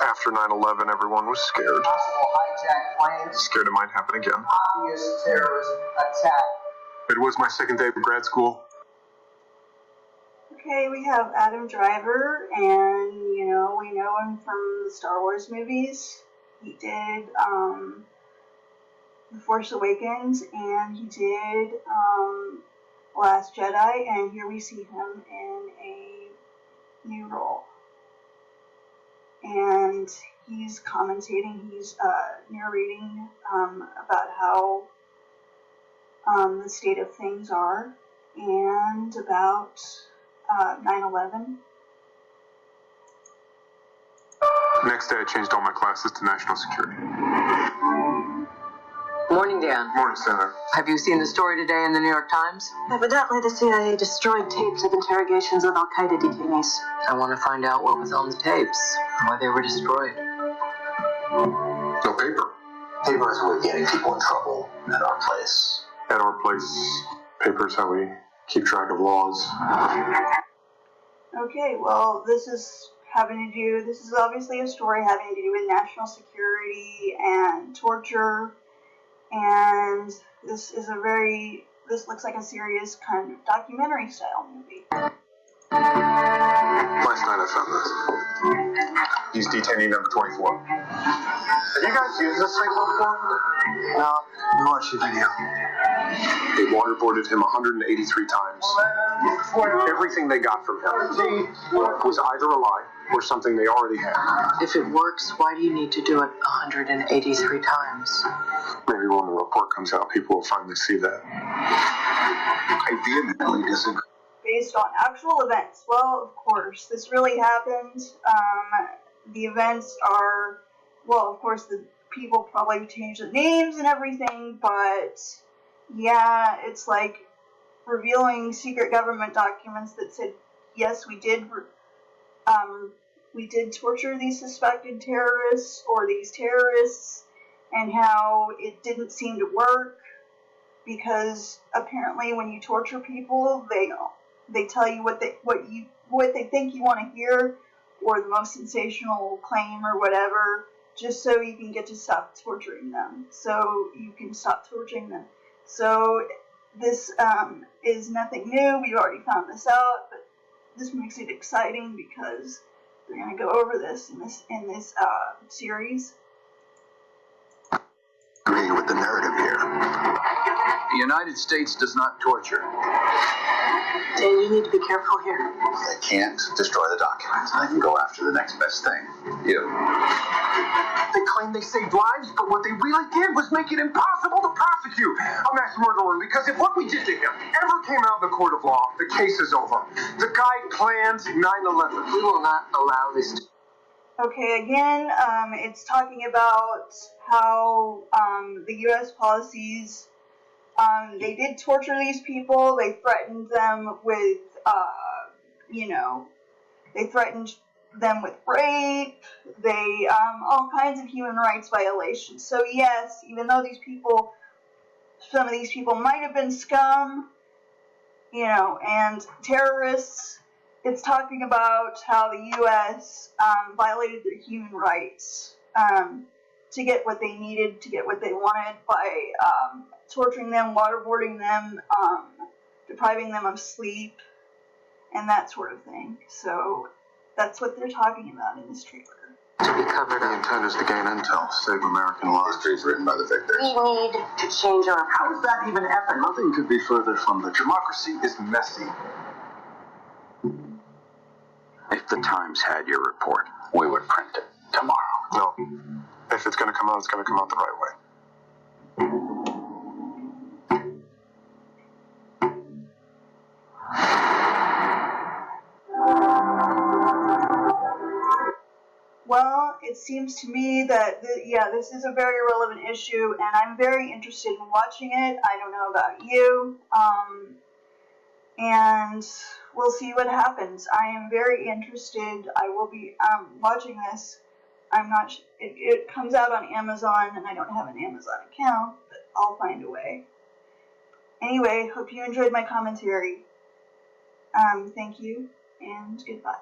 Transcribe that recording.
After 9/11, everyone was scared. Possible hijack plane. Scared it might happen again. Obvious terrorist attack. It was my second day of grad school. Okay, we have Adam Driver, and we know him from the Star Wars movies. He did The Force Awakens, and he did Last Jedi, and here we see him in a new role. And he's commentating, he's narrating about how the state of things are, and about 9/11. Next day, I changed all my classes to national security. Morning, Dan. Morning, Senator. Have you seen the story today in the New York Times? Evidently, the CIA destroyed tapes of interrogations of Al-Qaeda detainees. I want to find out what was on the tapes, why they were destroyed. No paper. Paper is a way of getting people in trouble at our place. At our place, paper is how we keep track of laws. Okay, well, this is obviously a story having to do with national security and torture, and this looks like a serious kind of documentary style movie. Last night I found this. He's detainee number 24. Have you guys used this thing before? No, we watched your video. They waterboarded him 183 times. Everything they got from him was either a lie or something they already had. If it works, why do you need to do it 183 times? Maybe when the report comes out, people will finally see that. I vehemently disagree. Based on actual events. Well, of course, this really happened. The events are, well, of course, the people probably changed the names and everything, but yeah, it's like revealing secret government documents that said, yes, we did torture these suspected terrorists or these terrorists, and how it didn't seem to work because apparently when you torture people, they tell you what they think you want to hear, or the most sensational claim or whatever, just so you can get to stop torturing them. So you can stop torturing them. So this is nothing new. We've already found this out, but this makes it exciting because we're going to go over this in this series. Agree with the narrative here. The United States does not torture. Dan, you need to be careful here. They can't destroy the documents. They can go after the next best thing. You. They claim they saved lives, but what they really did was make it impossible to prosecute a mass murderer, because if what we did to him ever came out in the court of law, the case is over. The guy planned 9/11. We will not allow this to... Okay, again, it's talking about how the U.S. policies, they did torture these people. They threatened them with, they threatened them with rape. They, all kinds of human rights violations. So yes, even though some of these people might have been scum, and terrorists, it's talking about how the U.S. Violated their human rights to get what they needed, to get what they wanted by torturing them, waterboarding them, depriving them of sleep, and that sort of thing. So that's what they're talking about in this trailer. to be covered The up. intent is to gain intel, save American lives. History is written by the victors. We need to change our... How does that even happen? Nothing could be further from the truth. Democracy is messy. If the Times had your report, we would print it tomorrow. No. If it's going to come out, it's going to come out the right way. Well, it seems to me that, this is a very relevant issue, and I'm very interested in watching it. I don't know about you, and we'll see what happens. I am very interested. I will be watching this. I'm not. It comes out on Amazon, and I don't have an Amazon account, but I'll find a way. Anyway, hope you enjoyed my commentary. Thank you, and goodbye.